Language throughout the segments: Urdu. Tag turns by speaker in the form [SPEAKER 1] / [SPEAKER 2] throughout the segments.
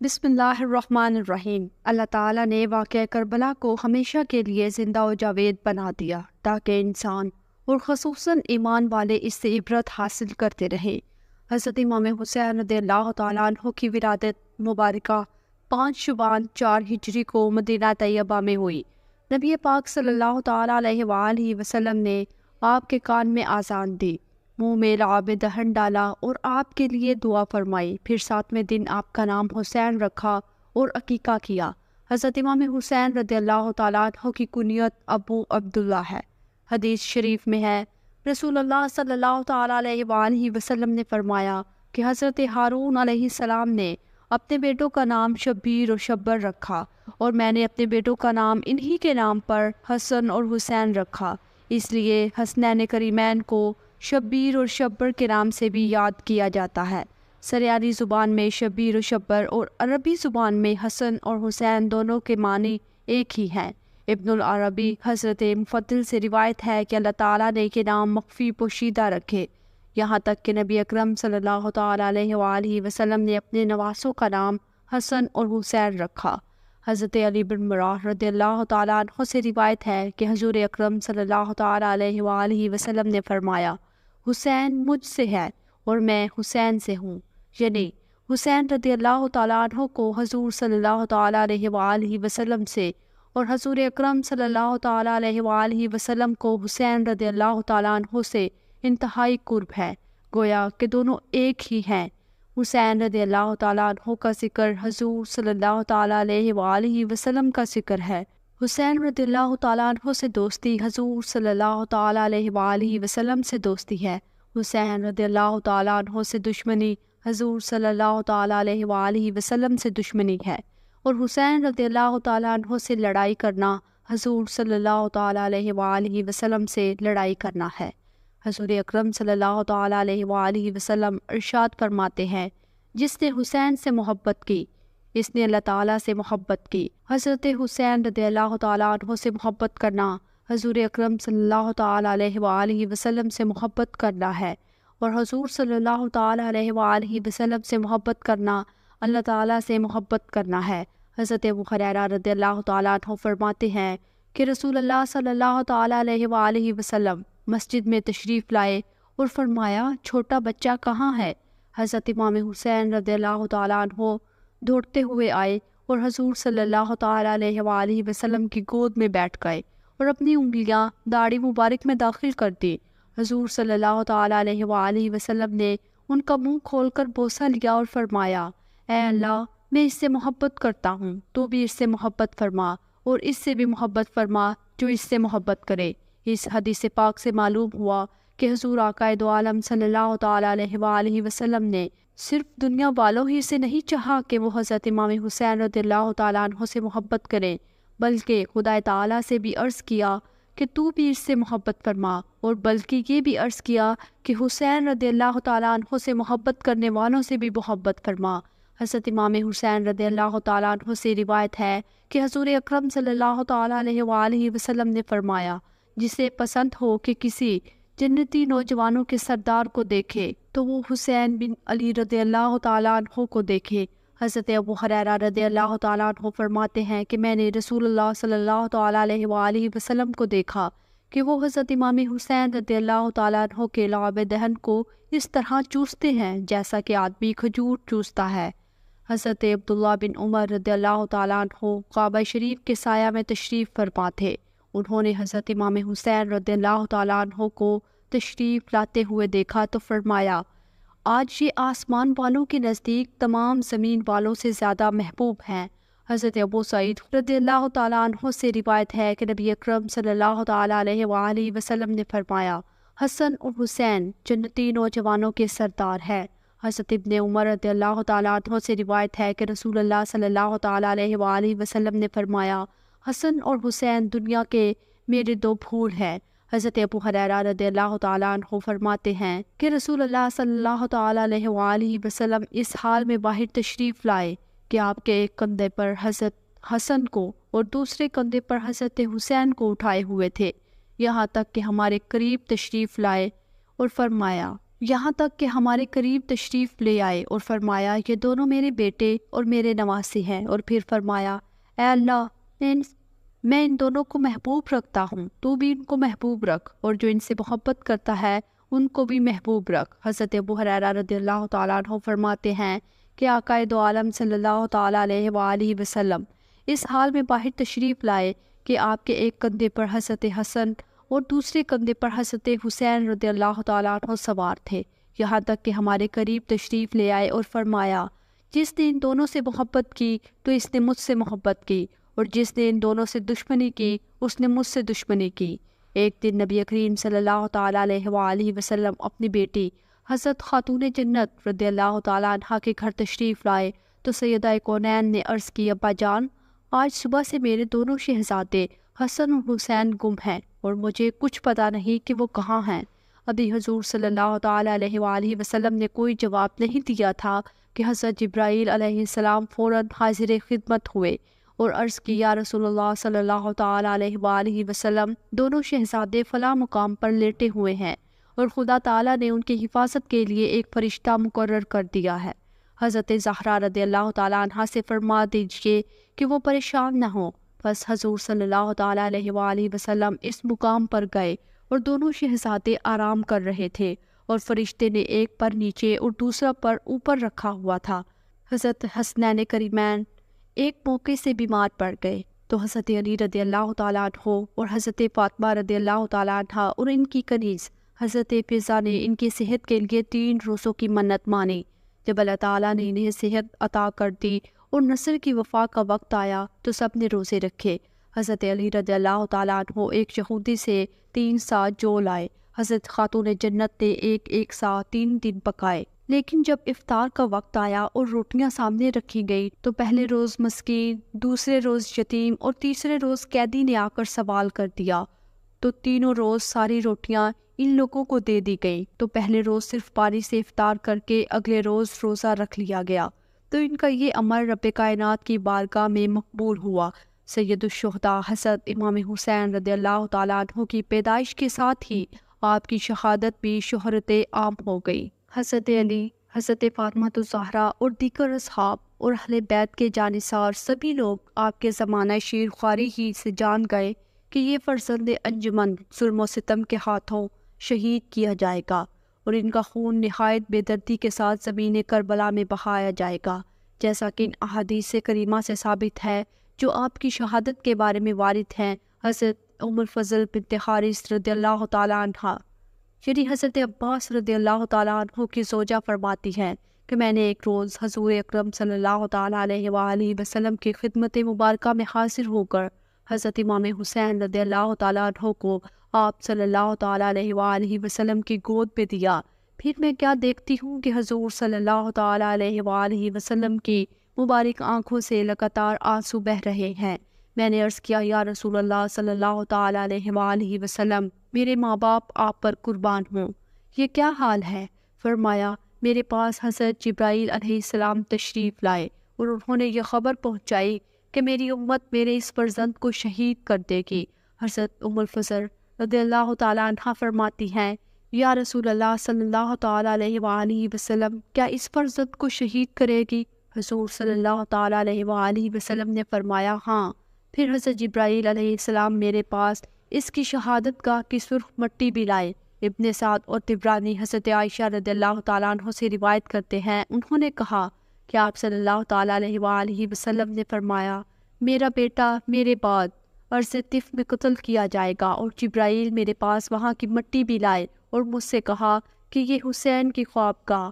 [SPEAKER 1] بسم اللہ الرحمن الرحیم۔ اللہ تعالیٰ نے واقعہ کربلا کو ہمیشہ کے لیے زندہ و جاوید بنا دیا تاکہ انسان اور خصوصاً ایمان والے اس سے عبرت حاصل کرتے رہیں۔ حضرت امام حسین رضی اللہ تعالیٰ عنہ کی ولادت مبارکہ 5 شعبان 4 ہجری کو مدینہ طیبہ میں ہوئی۔ نبی پاک صلی اللہ تعالیٰ علیہ وآلہ وسلم نے آپ کے کان میں آذان دی، منہ میں لعاب دہن ڈالا اور آپ کے لیے دعا فرمائی۔ پھر 7ویں دن آپ کا نام حسین رکھا اور عقیقہ کیا۔ حضرت امام حسین رضی اللہ تعالیٰ عنہ کی کنیت ابو عبداللہ ہے۔ حدیث شریف میں ہے، رسول اللہ صلی اللہ تعالیٰ علیہ وآلہ وسلم نے فرمایا کہ حضرت ہارون علیہ السلام نے اپنے بیٹوں کا نام شبیر اور شبر رکھا، اور میں نے اپنے بیٹوں کا نام انہی کے نام پر حسن اور حسین رکھا۔ اس لیے حسنین کریمین کو شبیر اور شبر کے نام سے بھی یاد کیا جاتا ہے۔ سریانی زبان میں شبیر و شبر اور عربی زبان میں حسن اور حسین دونوں کے معنی ایک ہی ہیں۔ ابن العربی حضرت مفضل سے روایت ہے کہ اللہ تعالیٰ نے کے نام مخفی پوشیدہ رکھے، یہاں تک کہ نبی اکرم صلی اللہ تعالیٰ علیہ وآلہ وسلم نے اپنے نواسوں کا نام حسن اور حسین رکھا۔ حضرت علی بن مراح رضی اللہ تعالیٰ عنہ سے روایت ہے کہ حضور اکرم صلی اللہ تعالیٰ علیہ وآلہ وسلم نے فرمایا، حسین مجھ سے ہے اور میں حسین سے ہوں، یعنی حسین رضی اللہ تعالیٰ عنہ کو حضور صلی اللہ تعالیٰ علیہ وآلہ وسلم سے، اور حضور اکرم صلی اللہ تعالیٰ علیہ وآلہ وسلم کو حسین رضی اللہ تعالیٰ عنہ سے انتہائی قرب ہے، گویا کہ دونوں ایک ہی ہیں۔ حسین رضی اللہ تعالیٰ عنہ کا ذکر حضور صلی اللہ تعالیٰ علیہ وآلہ وسلم کا ذکر ہے۔ حسین رضی اللہ تعالیٰ عنہ سے دوستی حضور صلی اللہ تعالیٰ علیہ وآلہ وسلم سے دوستی ہے۔ حسین رضی اللہ تعالیٰ عنہ سے دشمنی حضور صلی اللہ تعالیٰ علیہ وآلہ وسلم سے دشمنی ہے، اور حسین رضی اللہ تعالیٰ عنہ سے لڑائی کرنا حضور صلی اللہ تعالیٰ علیہ وآلہ وسلم سے لڑائی کرنا ہے۔ حضور اکرم صلی اللہ تعالیٰ علیہ وآلہ وسلم ارشاد فرماتے ہیں، جس نے حسین سے محبت کی اس نے اللہ تعالیٰ سے محبت کی۔ حضرت حسین رضی اللہ تعالیٰ عنہ سے محبت کرنا حضور اکرم صلی اللہ تعالیٰ علیہ وآلہ وسلم سے محبت کرنا ہے، اور حضور صلی اللہ تعالیٰ علیہ وآلہ وسلم سے محبت کرنا اللہ تعالیٰ سے محبت کرنا ہے۔ حضرت ابو ہریرہ رضی اللہ تعالیٰ عنہ فرماتے ہیں کہ رسول اللہ صلی اللہ تعالیٰ علیہ وآلہ وسلم مسجد میں تشریف لائے اور فرمایا، چھوٹا بچہ کہاں ہے؟ حضرت امام حسین رضی اللہ تعالیٰ عنہ دوڑتے ہوئے آئے اور حضور صلی اللہ تعالیٰ علیہ وآلہ وسلم کی گود میں بیٹھ گئے اور اپنی انگلیاں داڑھی مبارک میں داخل کر دی۔ حضور صلی اللہ تعالیٰ علیہ وآلہ وسلم نے ان کا منہ کھول کر بوسہ لیا اور فرمایا، اے اللہ، میں اس سے محبت کرتا ہوں، تو بھی اس سے محبت فرما، اور اس سے بھی محبت فرما جو اس سے محبت کرے۔ اس حدیث پاک سے معلوم ہوا کہ حضور آقا دو عالم صلی اللہ تعالیٰ علیہ وآلہ وسلم نے صرف دنیا والوں ہی سے نہیں چاہا کہ وہ حضرت امام حسین رضی اللہ تعالیٰ عنہ سے محبت کریں، بلکہ خدا تعالیٰ سے بھی عرض کیا کہ تو بھی اس سے محبت فرما، اور بلکہ یہ بھی عرض کیا کہ حسین رضی اللہ تعالیٰ عنہ سے محبت کرنے والوں سے بھی محبت فرما۔ حضرت امام حسین رضی اللہ تعالیٰ عنہ سے روایت ہے کہ حضور اکرم صلی اللہ تعالیٰ علیہ وآلہ وسلم نے فرمایا، جسے پسند ہو کہ کسی جنتی نوجوانوں کے سردار کو دیکھے تو وہ حسین بن علی رضی اللہ تعالیٰ عنہ کو دیکھے۔ حضرت ابو ہریرہ رضی اللہ تعالیٰ عنہ فرماتے ہیں کہ میں نے رسول اللہ صلی اللہ تعالیٰ علیہ وآلہ وسلم کو دیکھا کہ وہ حضرت امام حسین رضی اللہ تعالیٰ عنہ کے لعاب دہن کو اس طرح چوستے ہیں جیسا کہ آدمی کھجور چوستا ہے۔ حضرت عبداللہ بن عمر رضی اللہ تعالیٰ عنہ کعبہ شریف کے سایہ میں تشریف فرما تھے۔ انہوں نے حضرت امام حسین رضی اللہ تعالیٰ عنہ کو تشریف لاتے ہوئے دیکھا تو فرمایا، آج یہ آسمان والوں کے نزدیک تمام زمین والوں سے زیادہ محبوب ہیں۔ حضرت ابو سعید رضی اللہ تعالیٰ عنہ سے روایت ہے کہ نبی اکرم صلی اللہ تعالیٰ علیہ وآلہ وسلم نے فرمایا، حسن اور حسین جنتی نوجوانوں کے سردار ہے۔ حضرت ابن عمر رضی اللہ تعالیٰ عنہ سے روایت ہے کہ رسول اللہ صلی اللہ تعالیٰ علیہ وآلہ وسلم نے فرمایا، حسن اور حسین دنیا کے میرے 2 پھول ہیں۔ حضرت ابو ہریرہ رضی اللہ تعالیٰ عنہ فرماتے ہیں کہ رسول اللہ صلی اللہ تعالیٰ علیہ وآلہ وسلم اس حال میں باہر تشریف لائے کہ آپ کے ایک کندھے پر حضرت حسن کو اور دوسرے کندھے پر حضرت حسین کو اٹھائے ہوئے تھے، یہاں تک کہ ہمارے قریب تشریف لائے اور فرمایا، یہاں تک کہ ہمارے قریب تشریف لے آئے اور فرمایا یہ دونوں میرے بیٹے اور میرے نواسے ہیں، اور پھر فرمایا اے اللہ میں ان دونوں کو محبوب رکھتا ہوں، تو بھی ان کو محبوب رکھ، اور جو ان سے محبت کرتا ہے ان کو بھی محبوب رکھ۔ حضرت ابو ہریرہ رضی اللہ تعالیٰ عنہ فرماتے ہیں کہ آقا دو عالم صلی اللہ تعالیٰ علیہ وآلہ وسلم اس حال میں باہر تشریف لائے کہ آپ کے ایک کندھے پر حضرت حسن اور دوسرے کندھے پر حضرت حسین رضی اللہ تعالیٰ عنہ سوار تھے، یہاں تک کہ ہمارے قریب تشریف لے آئے اور فرمایا جس نے ان دونوں سے محبت کی تو اس نے مجھ سے محبت کی، اور جس نے ان دونوں سے دشمنی کی اس نے مجھ سے دشمنی کی۔ ایک دن نبی کریم صلی اللہ تعالیٰ علیہ وآلہ وسلم اپنی بیٹی حضرت خاتون جنت رضی اللہ تعالیٰ عنہ کے گھر تشریف لائے تو سیدہ کونین نے عرض کی ابا جان، آج صبح سے میرے دونوں شہزادے حسن اور حسین گم ہیں اور مجھے کچھ پتہ نہیں کہ وہ کہاں ہیں۔ ابھی حضور صلی اللہ تعالیٰ علیہ وآلہ وسلم نے کوئی جواب نہیں دیا تھا کہ حضرت جبرائیل علیہ السلام فوراً حاضر خدمت ہوئے اور عرض کی یا رسول اللہ صلی اللہ تعالیٰ علیہ وآلہ وسلم، دونوں شہزادے فلاں مقام پر لیٹے ہوئے ہیں اور خدا تعالیٰ نے ان کی حفاظت کے لیے ایک فرشتہ مقرر کر دیا ہے۔ حضرت زہرا رضی اللہ تعالیٰ عنہ سے فرما دیجئے کہ وہ پریشان نہ ہوں۔ بس حضور صلی اللہ تعالیٰ علیہ وآلہ وسلم اس مقام پر گئے اور دونوں شہزادے آرام کر رہے تھے اور فرشتے نے ایک پر نیچے اور دوسرا پر اوپر رکھا ہوا تھا۔ حضرت حسنین کریمین ایک موقع سے بیمار پڑ گئے تو حضرت علی رضی اللہ تعالیٰ عنہ اور حضرت فاطمہ رضی اللہ تعالیٰ عنہ اور ان کی کنیز حضرت فضا نے ان کی صحت کے لیے 3 روزوں کی منت مانی۔ جب اللہ تعالیٰ نے انہیں صحت عطا کر دی اور نصر کی وفا کا وقت آیا تو سب نے روزے رکھے۔ حضرت علی رضی اللہ تعالیٰ عنہ ایک یہودی سے 3 سا جو لائے، حضرت خاتون جنت نے ایک سا 3 دن پکائے، لیکن جب افطار کا وقت آیا اور روٹیاں سامنے رکھی گئی تو پہلے روز مسکین، دوسرے روز یتیم اور تیسرے روز قیدی نے آ کر سوال کر دیا، تو تینوں روز ساری روٹیاں ان لوگوں کو دے دی گئیں۔ تو پہلے روز صرف پانی سے افطار کر کے اگلے روز روزہ رکھ لیا گیا، تو ان کا یہ عمل رب کائنات کی بارگاہ میں مقبول ہوا۔ سید الشہداء حضرت امام حسین رضی اللہ تعالیٰ عنہ کی پیدائش کے ساتھ ہی آپ کی شہادت بھی شہرت عام ہو گئی۔ حضرت علی، حضرت فاطمہ الزہرا اور دیگر اصحاب اور اہل بیت کے جانثار سبھی لوگ آپ کے زمانہ شیر خواری ہی سے جان گئے کہ یہ فرزند انجمن ظلم و ستم کے ہاتھوں شہید کیا جائے گا اور ان کا خون نہایت بے دردی کے ساتھ زمین کربلا میں بہایا جائے گا، جیسا کہ ان احادیث کریمہ سے ثابت ہے جو آپ کی شہادت کے بارے میں وارد ہیں۔ حضرت ام الفضل بنت حارث رضی اللہ تعالیٰ عنہ یعنی حضرت عباس رضی اللہ تعالیٰ عنہ کی زوجہ فرماتی ہیں کہ میں نے ایک روز حضور اکرم صلی اللہ تعالیٰ علیہ وآلہ وسلم کی خدمت مبارکہ میں حاضر ہو کر حضرت امام حسین رضی اللہ تعالیٰ عنہ کو آپ صلی اللہ تعالیٰ علیہ وآلہ وسلم کی گود پہ دیا۔ پھر میں کیا دیکھتی ہوں کہ حضور صلی اللہ تعالیٰ علیہ وآلہ وسلم کی مبارک آنکھوں سے لگاتار آنسو بہہ رہے ہیں۔ میں نے عرض کیا یا رسول اللہ صلی اللہ تعالیٰ علیہ وآلہ وسلم، میرے ماں باپ آپ پر قربان ہوں، یہ کیا حال ہے؟ فرمایا میرے پاس حضرت جبرائیل علیہ السلام تشریف لائے اور انہوں نے یہ خبر پہنچائی کہ میری امت میرے اس فرزند کو شہید کر دے گی۔ حضرت ام الفضل رضی اللہ تعالیٰ عنہ فرماتی ہیں یا رسول اللہ صلی اللہ تعالیٰ علیہ وآلہ وسلم، کیا اس فرزند کو شہید کرے گی؟ حضور صلی اللہ تعالیٰ علیہ وآلہ وسلم نے فرمایا ہاں۔ پھر حضرت جبرائیل علیہ السلام میرے پاس اس کی شہادت گاہ کی سرخ مٹی بھی لائے۔ ابن سعد اور طبرانی حضرت عائشہ رضی اللہ تعالیٰ عنہ سے روایت کرتے ہیں، انہوں نے کہا کہ آپ صلی اللہ تعالیٰ علیہ وآلہ وسلم نے فرمایا میرا بیٹا میرے بعد عرض طف میں قتل کیا جائے گا، اور جبرائیل میرے پاس وہاں کی مٹی بھی لائے اور مجھ سے کہا کہ یہ حسین کی خوابگاہ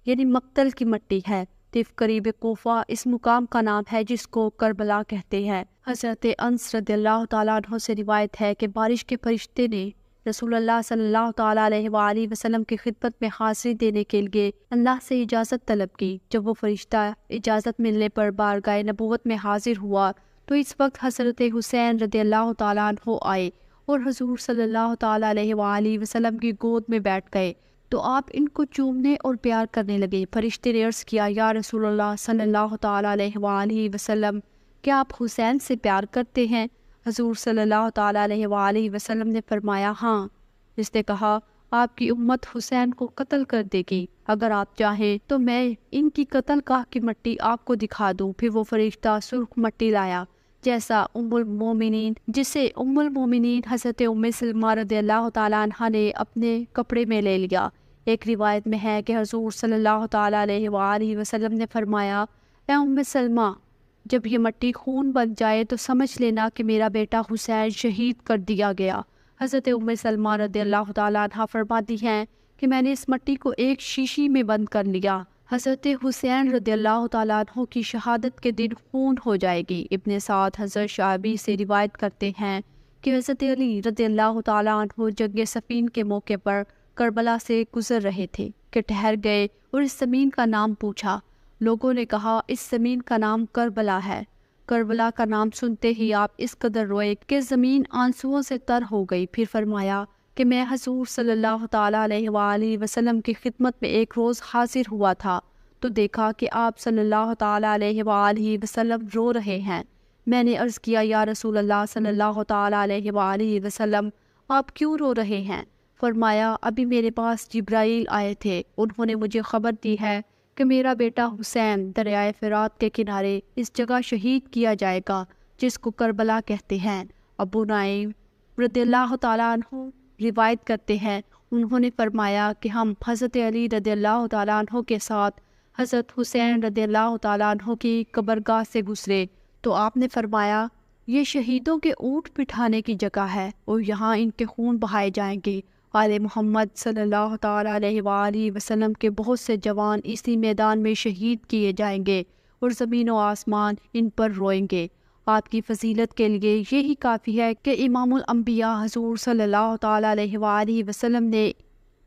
[SPEAKER 1] یعنی مقتل کی مٹی ہے۔ طف قریب کوفہ اس مقام کا نام ہے جس کو کربلا کہتے ہیں۔ حضرت انس رضی اللہ تعالیٰ عنہ سے روایت ہے کہ بارش کے فرشتے نے رسول اللہ صلی اللہ تعالیٰ علیہ وآلہ وسلم کی خدمت میں حاضری دینے کے لیے اللہ سے اجازت طلب کی۔ جب وہ فرشتہ اجازت ملنے پر بارگاہ نبوت میں حاضر ہوا تو اس وقت حضرت حسین رضی اللہ تعالیٰ عنہ آئے اور حضور صلی اللہ تعالیٰ علیہ وآلہ وسلم کی گود میں بیٹھ گئے تو آپ ان کو چومنے اور پیار کرنے لگے۔ فرشتے نے عرض کیا یا رسول اللہ صلی اللہ تعالیٰ علیہ وآلہ وسلم، کیا آپ حسین سے پیار کرتے ہیں؟ حضور صلی اللہ تعالیٰ علیہ وآلہ وسلم نے فرمایا ہاں۔ اس نے کہا آپ کی امت حسین کو قتل کر دے گی۔ اگر آپ چاہیں تو میں ان کی قتل گاہ کی مٹی آپ کو دکھا دوں۔ پھر وہ فرشتہ سرخ مٹی لایا جیسا جسے ام المومنین حضرت ام سلمہ رضی اللہ تعالیٰ عنہ نے اپنے کپڑے میں لے لیا۔ ایک روایت میں ہے کہ حضور صلی اللہ تعالیٰ علیہ وآلہ وسلم نے فرمایا، اے ام سلمہ، جب یہ مٹی خون بن جائے تو سمجھ لینا کہ میرا بیٹا حسین شہید کر دیا گیا۔ حضرت ام سلمہ رضی اللہ تعالیٰ عنہ فرماتی ہیں کہ میں نے اس مٹی کو ایک شیشی میں بند کر لیا۔ حضرت حسین رضی اللہ تعالیٰ عنہ کی شہادت کے دن خون ہو جائے گی۔ ابن سعد حضرت شعبی سے روایت کرتے ہیں کہ حضرت علی رضی اللہ تعالیٰ عنہ جنگ صفین کے موقع پر کربلا سے گزر رہے تھے کہ ٹھہر گئے اور اس زمین کا نام پوچھا۔ لوگوں نے کہا اس زمین کا نام کربلا ہے۔ کربلا کا نام سنتے ہی آپ اس قدر روئے کہ زمین آنسوؤں سے تر ہو گئی۔ پھر فرمایا کہ میں حضور صلی اللہ تعالیٰ علیہ وآلہ وسلم کی خدمت میں ایک روز حاضر ہوا تھا تو دیکھا کہ آپ صلی اللہ تعالیٰ علیہ وآلہ وسلم رو رہے ہیں۔ میں نے عرض کیا، یا رسول اللہ صلی اللہ تعالیٰ علیہ وآلہ وسلم، آپ کیوں رو رہے ہیں؟ فرمایا، ابھی میرے پاس جبرائیل آئے تھے، انہوں نے مجھے خبر دی ہے کہ میرا بیٹا حسین دریائے فرات کے کنارے اس جگہ شہید کیا جائے گا جس کو کربلا کہتے ہیں۔ ابو نعیم رضی اللہ تعالیٰ عنہ روایت کرتے ہیں، انہوں نے فرمایا کہ ہم حضرت علی رضی اللہ تعالیٰ عنہ کے ساتھ حضرت حسین رضی اللہ تعالیٰ عنہ کی قبرگاہ سے گزرے تو آپ نے فرمایا، یہ شہیدوں کے اونٹ بٹھانے کی جگہ ہے اور یہاں ان کے خون بہائے جائیں گے۔ آل محمد صلی اللہ تعالیٰ علیہ وآلہ وسلم کے بہت سے جوان اسی میدان میں شہید کیے جائیں گے اور زمین و آسمان ان پر روئیں گے۔ آپ کی فضیلت کے لیے یہی کافی ہے کہ امام الانبیاء حضور صلی اللہ تعالیٰ علیہ وآلہ وسلم نے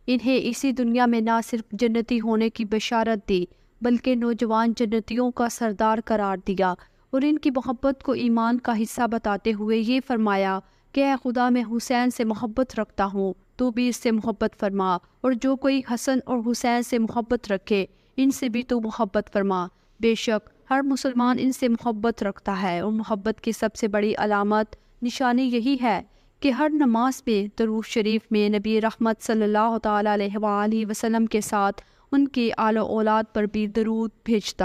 [SPEAKER 1] انہیں اسی دنیا میں نہ صرف جنتی ہونے کی بشارت دی بلکہ نوجوان جنتیوں کا سردار قرار دیا اور ان کی محبت کو ایمان کا حصہ بتاتے ہوئے یہ فرمایا کہ اے خدا، میں حسین سے محبت رکھتا ہوں، تو بھی اس سے محبت فرما، اور جو کوئی حسن اور حسین سے محبت رکھے ان سے بھی تو محبت فرما۔ بے شک ہر مسلمان ان سے محبت رکھتا ہے، اور محبت کی سب سے بڑی علامت نشانی یہی ہے کہ ہر نماز میں درود شریف میں نبی رحمت صلی اللہ تعالیٰ علیہ وآلہ وسلم کے ساتھ ان کی آل و اولاد پر بھی درود بھیجتا